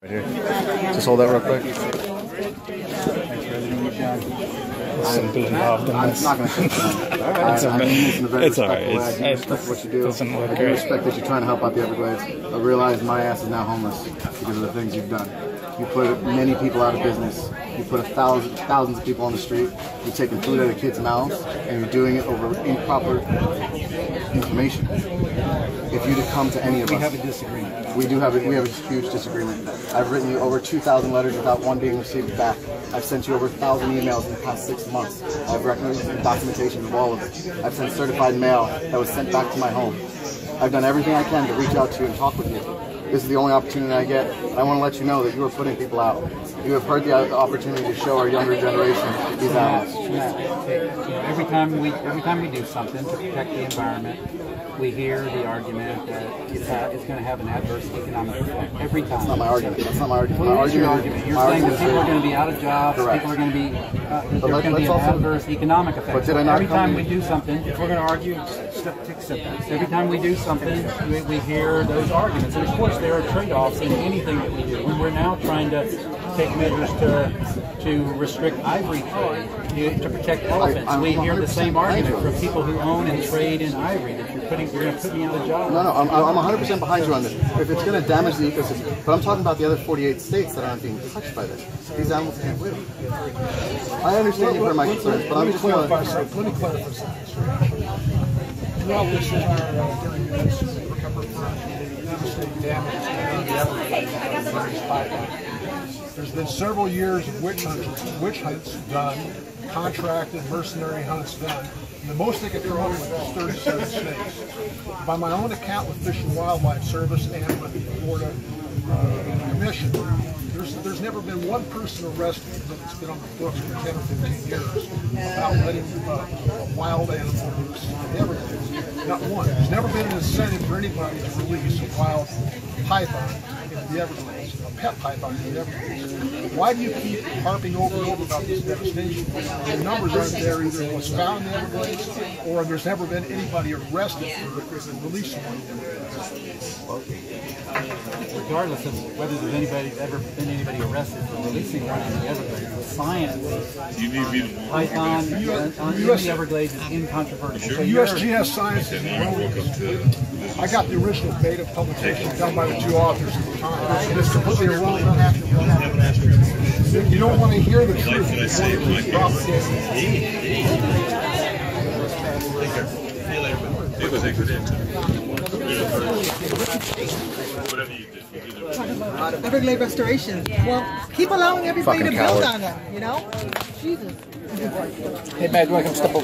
Right here. Just hold that real quick. Simply involved in this. I'm not going to It's alright. I respect what you do. Doesn't look I do great. respect that you're trying to help out the Everglades. I realize my ass is now homeless because of the things you've done. You put many people out of business. You put thousands of people on the street. You're taking food out of kids' mouths, and you're doing it over improper information. If you'd have come to any of us, we have a disagreement. We have a huge disagreement. I've written you over 2,000 letters without one being received back. I've sent you over 1,000 emails in the past 6 months. I have records and documentation of all of it. I've sent certified mail that was sent back to my home. I've done everything I can to reach out to you and talk with you. This is the only opportunity I get. I want to let you know that you are putting people out. You have heard the opportunity to show our younger generation these animals. Every time we do something to protect the environment, we hear the argument that it's going to have an adverse economic effect. Every time. That's not my argument. That's not my argument. Well, what's your argument? You're saying that people are going to be out of jobs. Correct. People are going to be there's going to be an adverse economic effect. But did I not every time we do something, if we're going to argue, take step back. every time we do something, we hear those arguments. And of course, there are trade-offs in anything that we do. When we're now trying to take measures to restrict ivory trade, to protect elephants, we hear the same argument from people who own and trade in ivory that you're going to put me out of job. No, I'm 100% behind you on this. If it's going to damage the ecosystem, but I'm talking about the other 48 states that aren't being touched by this. These animals can't live. I understand you've heard my concerns, but I'm just going to... Let me clarify something. Throughout this entire during this recovery devastating damage to the Everglades, there's been several years of witch hunts done, contracted mercenary hunts done. And the most they could come up with is 37 snakes. By my own account with Fish and Wildlife Service and with the Florida Commission, there's never been one person arrested that's been on the books for 10 or 15 years about letting a wild animal loose in the Everglades. Not one. There's never been an incentive for anybody to release a wild python into the Everglades, a pet python in the Everglades. Why do you keep harping over and over about this devastation? The numbers aren't there either. It was found in the Everglades, or there's never been anybody arrested for releasing one in the Everglades. Regardless of whether there's ever been anybody arrested for releasing one in the Everglades, the science python in the Everglades is incontrovertible. USGS Science is wrong. I got the original beta publication done by the two authors at the time. And it's completely wrong. You don't want to hear the truth. You want to keep propagating. Everglade restoration. Well, keep allowing everybody to build on them, you know? Jesus. Hey, Matt, do I come step over?